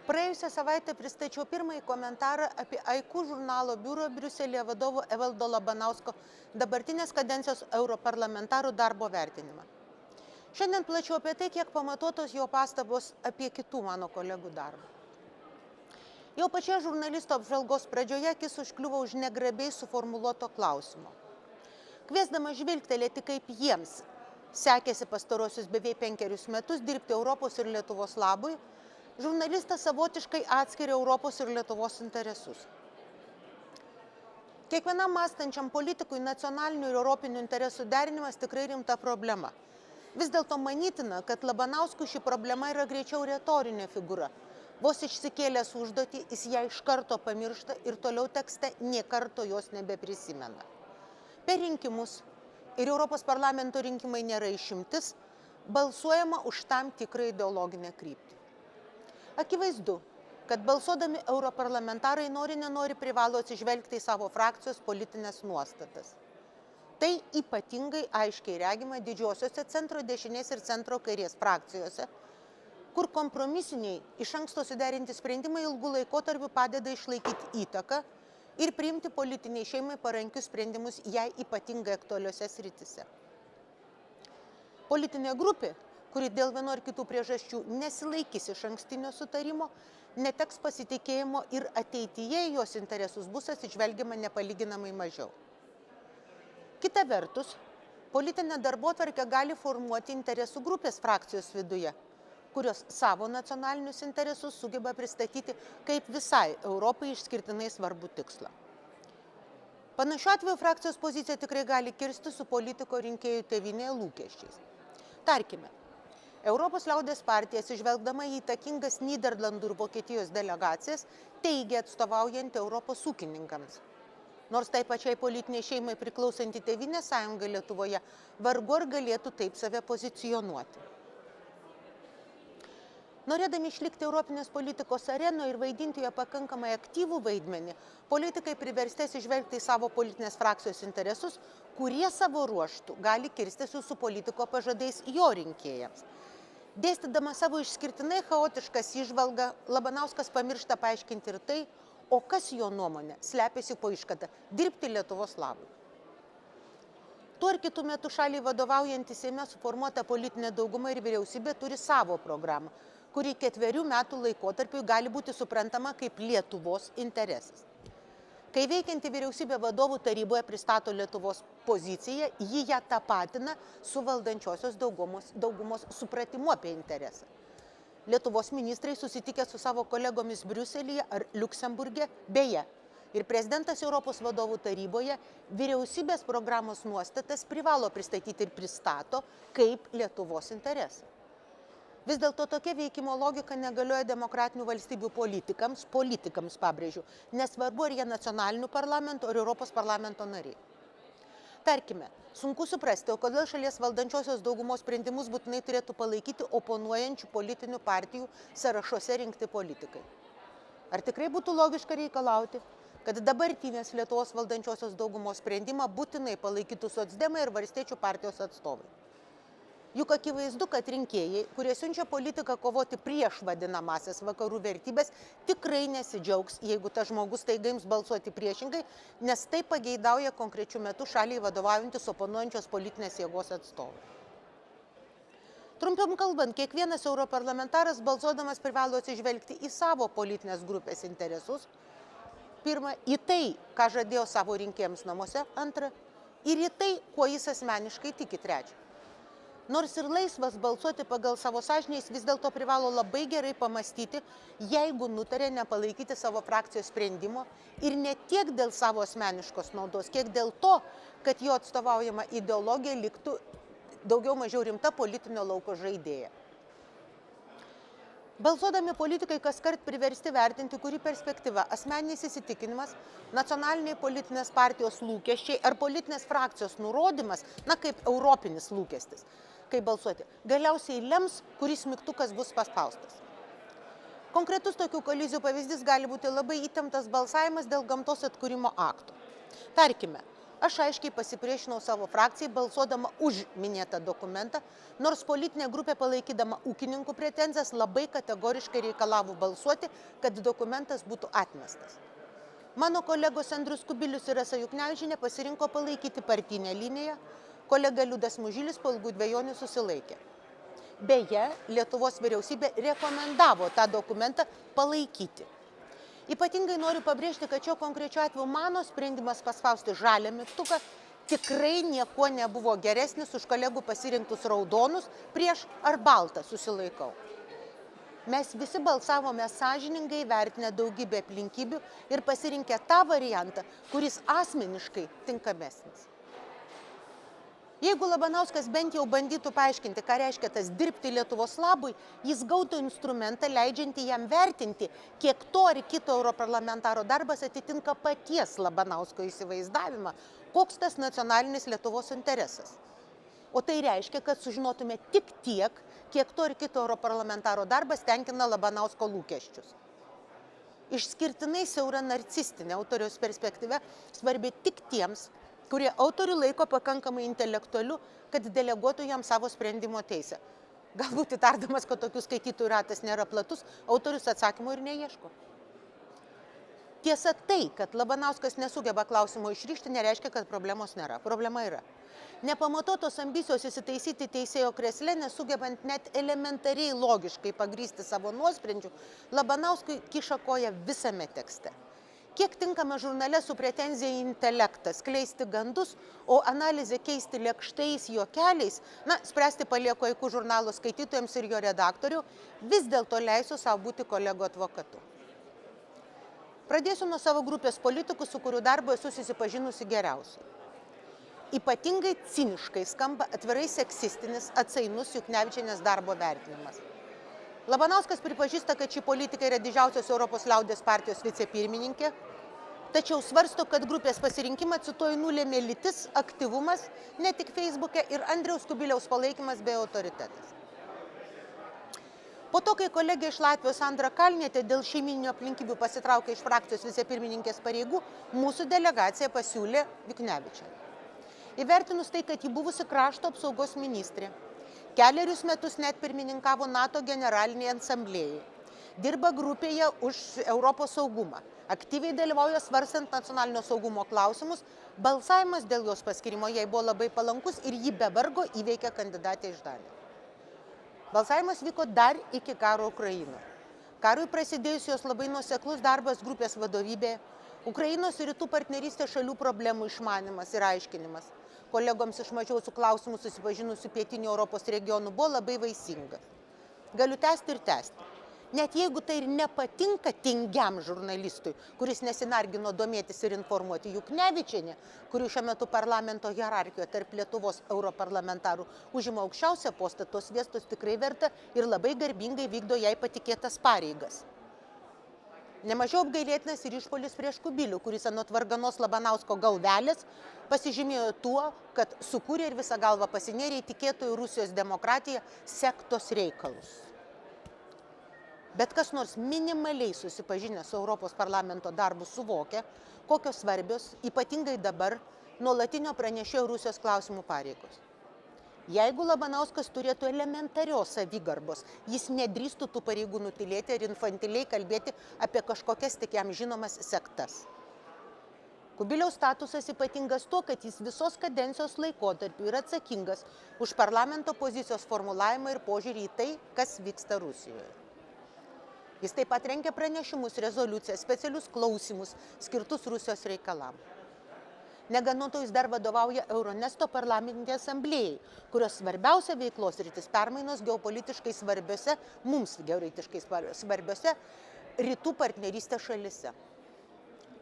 Praėjusią savaitę pristačiau pirmąjį komentarą apie Aiku žurnalo biuro Briuselėje vadovo Evaldo Labanausko dabartinės kadencijos europarlamentarų darbo vertinimą. Šiandien plačiau apie tai, kiek pamatuotos jo pastabos apie kitų mano kolegų darbą. Jau pačioje žurnalisto apžvalgos pradžioje akis užkliuvo už negrabiai suformuluoto klausimo. Kviesdama žvilgtelėti, kaip jiems sekėsi pastarosius beveik 5 metus dirbti Europos ir Lietuvos labui, žurnalistas savotiškai atskiria Europos ir Lietuvos interesus. Kiekvienam mąstančiam politikui nacionalinių ir europinių interesų derinimas tikrai rimta problema. Vis dėlto manytina, kad Labanauskui ši problema yra greičiau retorinė figūra. Vos išsikėlęs užduotį, jis ją iš karto pamiršta ir toliau tekste nė karto jos nebeprisimena. Per rinkimus, ir Europos parlamento rinkimai nėra išimtis, balsuojama už tam tikrą ideologinę kryptį. Akivaizdu, kad balsuodami europarlamentarai nenori privalo atsižvelgti į savo frakcijos politinės nuostatas. Tai ypatingai aiškiai regima didžiosiuose centro dešinės ir centro kairės frakcijose, kur kompromisiniai iš anksto suderinti sprendimai ilgų laikotarpių padeda išlaikyti įtaką ir priimti politiniai šeimai parankius sprendimus jai ypatingai aktualiuose srityse. Politinė grupė, kuri dėl vieno ar kitų priežasčių nesilaikys iš ankstinio sutarimo, neteks pasitikėjimo ir ateityje jos interesus bus atsižvelgiama nepalyginamai mažiau. Kita vertus, politinę darbotvarkę gali formuoti interesų grupės frakcijos viduje, kurios savo nacionalinius interesus sugeba pristatyti kaip visai Europai išskirtinai svarbų tikslą. Panašiu atveju frakcijos pozicija tikrai gali kirsti su politiko rinkėjų tėvynėje lūkesčiais. Tarkime, Europos liaudės partija, atsižvelgdama į įtakingas Nyderlandų ir Vokietijos delegacijas, teigia atstovaujant Europos ūkininkams. Nors tai pačiai politiniai šeimai priklausanti Tėvynės sąjunga Lietuvoje vargu ar galėtų taip save pozicionuoti. Norėdami išlikti Europinės politikos arenoje ir vaidinti joje pakankamai aktyvų vaidmenį, politikai priversti atsižvelgti į savo politinės frakcijos interesus, kurie savo ruožtų gali kirstis su politiko pažadais jo rinkėjams. Dėstydama savo išskirtinai chaotiškas įžvalgą, Labanauskas pamiršta paaiškinti ir tai, o kas jo nuomonė slepiasi po iškada – dirbti Lietuvos labui. Tuo ir kitų metų šaliai vadovaujantį Seime suformuota politinė dauguma ir vyriausybė turi savo programą, kuri 4 metų laikotarpiui gali būti suprantama kaip Lietuvos interesas. Kai veikianti vyriausybė vadovų taryboje pristato Lietuvos poziciją, ji ją tapatina su valdančiosios daugumos supratimu apie interesą. Lietuvos ministrai susitikę su savo kolegomis Briuselyje ar Liuksemburge, beje, ir prezidentas Europos vadovų taryboje vyriausybės programos nuostatas privalo pristatyti ir pristato kaip Lietuvos interesą. Vis dėlto tokia veikimo logika negalioja demokratinių valstybių politikams pabrėžiu, nesvarbu ar jie nacionalinių parlamentų ar Europos parlamento nariai. Tarkime, sunku suprasti, o kodėl šalies valdančiosios daugumos sprendimus būtinai turėtų palaikyti oponuojančių politinių partijų sąrašuose rinkti politikai. Ar tikrai būtų logiška reikalauti, kad dabartinės Lietuvos valdančiosios daugumos sprendimą būtinai palaikytų socdemai ir valstiečių partijos atstovai? Juk akivaizdu, kad rinkėjai, kurie siunčia politiką kovoti prieš vadinamasias vakarų vertybės, tikrai nesidžiaugs, jeigu tas žmogus staiga ims balsuoti priešingai, nes tai pageidauja konkrečiu metu šaliai vadovaujantis oponuojančios politinės jėgos atstovai. Trumpiau kalbant, kiekvienas europarlamentaras balsuodamas privalo atsižvelgti į savo politinės grupės interesus, pirma, į tai, ką žadėjo savo rinkėjams namuose, antra, ir į tai, kuo jis asmeniškai tiki, trečia. Nors ir laisvas balsuoti pagal savo sąžinę, jis vis dėlto privalo labai gerai pamastyti, jeigu nutarė nepalaikyti savo frakcijos sprendimo ir ne tiek dėl savo asmeniškos naudos, kiek dėl to, kad jo atstovaujama ideologija liktų daugiau mažiau rimta politinio lauko žaidėja. Balsuodami politikai kaskart priversti vertinti, kuri perspektyva, asmeninis įsitikinimas, nacionaliniai politinės partijos lūkesčiai ar politinės frakcijos nurodymas, kaip europinis lūkestis, kaip balsuoti, galiausiai lems, kuris mygtukas bus paspaustas. Konkretus tokių kolizijų pavyzdys gali būti labai įtemptas balsavimas dėl gamtos atkūrimo akto. Tarkime, Aš aiškiai pasipriešinau savo frakcijai balsuodama už minėtą dokumentą, nors politinė grupė palaikydama ūkininkų pretenzijas labai kategoriškai reikalavo balsuoti, kad dokumentas būtų atmestas. Mano kolegos Andrius Kubilius ir Rasa Juknevičienė pasirinko palaikyti partinę liniją, kolega Liudas Mužilis po ilgų dvejonių susilaikė. Beje, Lietuvos vyriausybė rekomendavo tą dokumentą palaikyti. Ypatingai noriu pabrėžti, kad šio konkrečio atveju mano sprendimas paspausti žalią mygtuką tikrai niekuo nebuvo geresnis už kolegų pasirinktus raudonus prieš ar baltą susilaikau. Mes visi balsavome sąžiningai, vertinę daugybę aplinkybių ir pasirinkę tą variantą, kuris asmeniškai tinkamesnis. Jeigu Labanauskas bent jau bandytų paaiškinti, ką reiškia tas dirbti Lietuvos labui, jis gautų instrumentą, leidžiantį jam vertinti, kiek to ar kito europarlamentaro darbas atitinka paties Labanausko įsivaizdavimą, koks tas nacionalinis Lietuvos interesas. O tai reiškia, kad sužinotume tik tiek, kiek to ar kito europarlamentaro darbas tenkina Labanausko lūkesčius. Išskirtinai siaura narcistinė autoriaus perspektyva svarbi tik tiems, kurie autorių laiko pakankamai intelektualiu, kad deleguotų jam savo sprendimo teisę. Galbūt įtardamas, kad tokių skaitytojų ratas nėra platus, autorius atsakymų ir neieško. Tiesa tai, kad Labanauskas nesugeba klausimo išryšti, nereiškia, kad problemos nėra. Problema yra. Nepamatuotos ambicijos įsitaisyti teisėjo kresle, nesugebant net elementariai logiškai pagrįsti savo nuosprendžių, Labanauskui kiša koją visame tekste. Kiek tinkama žurnale su pretenzija į intelektą skleisti gandus, o analizę keisti lėkštais juokeliais, spręsti palieku Aiku žurnalo skaitytojams ir jo redaktorių, vis dėlto leisiu savo būti kolego advokatu. Pradėsiu nuo savo grupės politikų, su kurių darbu esu susipažinusi geriausiai. Ypatingai ciniškai skamba atvirai seksistinis, atsainus Juknevičienės darbo vertinimas. Labanauskas pripažįsta, kad ši politika yra didžiausios Europos liaudies partijos vicepirmininkė, tačiau svarsto, kad grupės pasirinkimą, cituoju, nulėmė lytis, aktyvumas, ne tik Facebook'e ir Andriaus Kubiliaus palaikymas bei autoritetas. Po to, kai kolegė iš Latvijos Sandra Kalnietė dėl šeimyninių aplinkybių pasitraukė iš frakcijos vicepirmininkės pareigų, mūsų delegacija pasiūlė Juknevičienę. Įvertinus tai, kad ji buvusi krašto apsaugos ministrė, kelerius metus net pirmininkavo NATO generaliniai asamblėjai. Dirba grupėje už Europos saugumą. Aktyviai dalyvauja svarstant nacionalinio saugumo klausimus. Balsavimas dėl jos paskirimo jai buvo labai palankus ir ji be vargo įveikė kandidatę iš Danijos. Balsavimas vyko dar iki karo Ukrainoje. Karui prasidėjus jos labai nuoseklus darbas grupės vadovybėje, Ukrainos ir rytų partnerystės šalių problemų išmanimas ir aiškinimas. Kolegoms iš mažiau su klausimu susipažinusių pietinių Europos regionų buvo labai vaisingas. Galiu tęsti ir tęsti. Net jeigu tai ir nepatinka tingiam žurnalistui, kuris nesinargino domėtis ir informuoti Juknevičienė, kuri šiuo metu parlamento hierarchijoje tarp Lietuvos europarlamentarų užima aukščiausią postą, tos vietos tikrai verta ir labai garbingai vykdo jai patikėtas pareigas. Nemažiau apgailėtinas ir išpuolis prieš Kubilių, kuris anot varganos Labanausko galvelės pasižymėjo tuo, kad sukūrė ir visą galvą pasinėrė į tikėtojų Rusijos demokratiją sektos reikalus. Bet kas nors minimaliai susipažinęs su Europos parlamento darbu suvokia, kokios svarbios, ypatingai dabar, nuolatinio pranešėjo Rusijos klausimų pareigos. Jeigu Labanauskas turėtų elementarios savigarbos, jis nedrįstų tų pareigų nutylėti ir infantiliai kalbėti apie kažkokias tik jam žinomas sektas. Kubiliaus statusas ypatingas tuo, kad jis visos kadencijos laikotarpiu yra atsakingas už parlamento pozicijos formulavimą ir požiūrį į tai, kas vyksta Rusijoje. Jis taip pat rengia pranešimus, rezoliucijas, specialius klausimus skirtus Rusijos reikalam. Negana to, jis dar vadovauja Euronesto parlamentinei asamblėjai, kurios svarbiausia veiklos rytis permainos geopolitiškai svarbiose, mums geopolitiškai svarbiose rytų partnerystės šalise.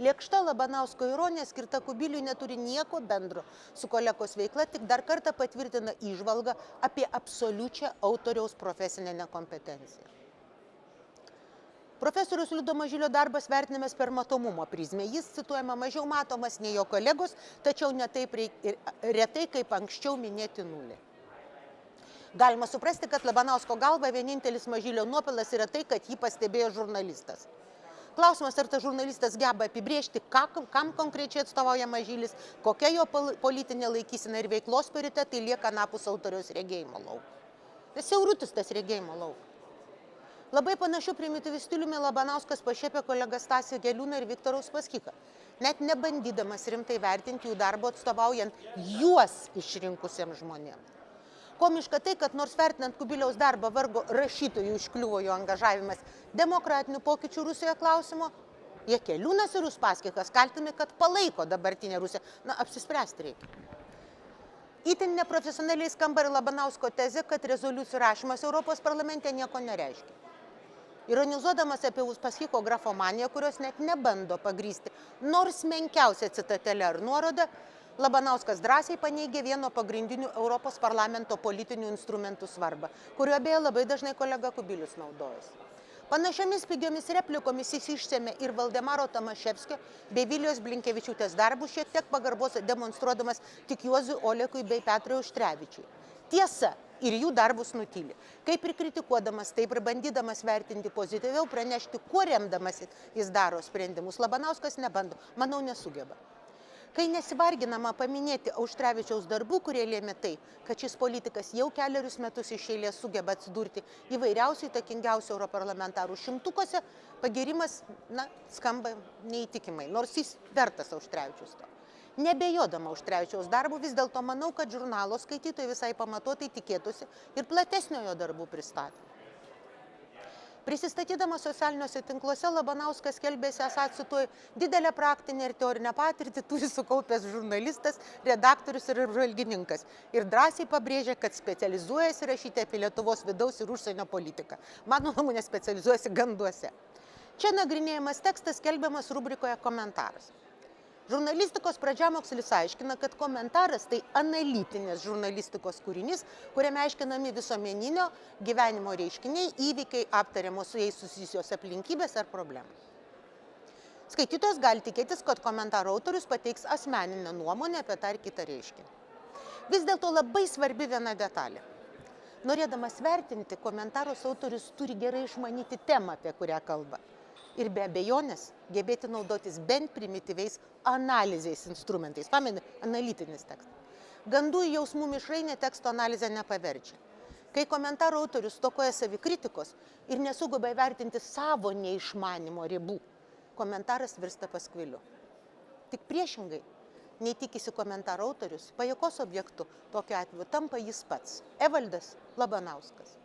Lėkšta Labanausko ironija skirta Kubiliui neturi nieko bendro su kolegos veikla, tik dar kartą patvirtina įžvalgą apie absoliučią autoriaus profesinę nekompetenciją. Profesorius Liudo Mažylio darbas vertinamas per matomumo prizmę. Jis, cituojama, mažiau matomas nei jo kolegos, tačiau ne taip retai, kaip anksčiau minėti nulį. Galima suprasti, kad Labanausko galva vienintelis Mažylio nuopelnas yra tai, kad jį pastebėjo žurnalistas. Klausimas, ar tas žurnalistas geba apibrėžti, kam konkrečiai atstovauja Mažylis, kokia jo politinė laikysena ir veiklos prioritetai lieka anapus autoriaus regėjimo lauko. Nes siaurutis tas regėjimo lauko. Labai panašių primityvių stiliumi Labanauskas pašiepė kolegas Stasį Geliūną ir Viktorą Uspaskichą, net nebandydamas rimtai vertinti jų darbo atstovaujant juos išrinkusiems žmonėms. Komiška tai, kad nors vertinant Kubiliaus darbą vargo rašytojų užkliuvo jo angažavimas demokratinių pokyčių Rusijoje klausimo, Jakeliūnas ir Uspaskichas kaltimi, kad palaiko dabartinę Rusiją. Apsispręsti reikia. Itin neprofesionaliai skamba ir Labanausko tezė, kad rezoliucijų rašymas Europos parlamente nieko nereiškia. Ironizuodamas apie Uspaskicho grafomaniją, kurios net nebando pagrysti nors menkiausią citatelę ar nuorodą, Labanauskas drąsiai paneigė vieno pagrindinių Europos parlamento politinių instrumentų svarbą, kurio beje labai dažnai kolega Kubilius naudojasi. Panašiomis pigiomis replikomis jis išsėmė ir Valdemaro Tomaševskio bei Vilijos Blinkevičiūtės darbus, šiek tiek pagarbos demonstruodamas tik Juozui Olekui bei Petrui Auštrevičiui. Tiesa, ir jų darbus nutyli. Kaip ir kritikuodamas, taip ir bandydamas vertinti pozityviau, pranešti, kuo remdamas jis daro sprendimus, Labanauskas nebando, manau, nesugeba. Kai nesivarginama paminėti Auštrevičiaus darbų, kurie lėmė tai, kad šis politikas jau kelerius metus iš eilės sugeba atsidurti įvairiausių įtakingiausių europarlamentarų šimtukose, pagirimas, skamba neįtikimai, nors jis vertas Auštrevičiaus to. Nebejodama Auštrevičiaus darbų, vis dėlto manau, kad žurnalo skaitytojai visai pamatuotai tikėtųsi ir platesnio jo darbų pristatymą. Prisistatydamas socialiniuose tinkluose, Labanauskas skelbėsi esą, cituoju, didelę praktinę ir teorinę patirtį turi sukaupęs žurnalistas, redaktorius ir apžvalgininkas ir drąsiai pabrėžė, kad specializuojasi rašyti apie Lietuvos vidaus ir užsienio politiką. Mano nuomonė specializuojasi ganduose. Čia nagrinėjamas tekstas skelbiamas rubrikoje komentaras. Žurnalistikos pradžiamokslis aiškina, kad komentaras tai analitinės žurnalistikos kūrinys, kuriame aiškinami visuomeninio gyvenimo reiškiniai, įvykiai, aptariamos su jais susijusios aplinkybės ar problemos. Skaitytojas gali tikėtis, kad komentaro autorius pateiks asmeninę nuomonę apie tą ar kitą reiškinį. Vis dėlto labai svarbi viena detalė. Norėdamas vertinti, komentaros autorius turi gerai išmanyti temą, apie kurią kalba. Ir be abejonės gebėti naudotis bent primityviais analizės instrumentais. Pameni, analitinis tekstas. Gandų į jausmų mišrainę teksto analizę nepaverčia. Kai komentaro autorius stokoja savikritikos ir nesugeba įvertinti savo neišmanimo ribų, komentaras virsta paskviliu. Tik priešingai, nei tikisi komentaro autorius, pajuokos objektu tokiu atveju tampa jis pats, Evaldas Labanauskas.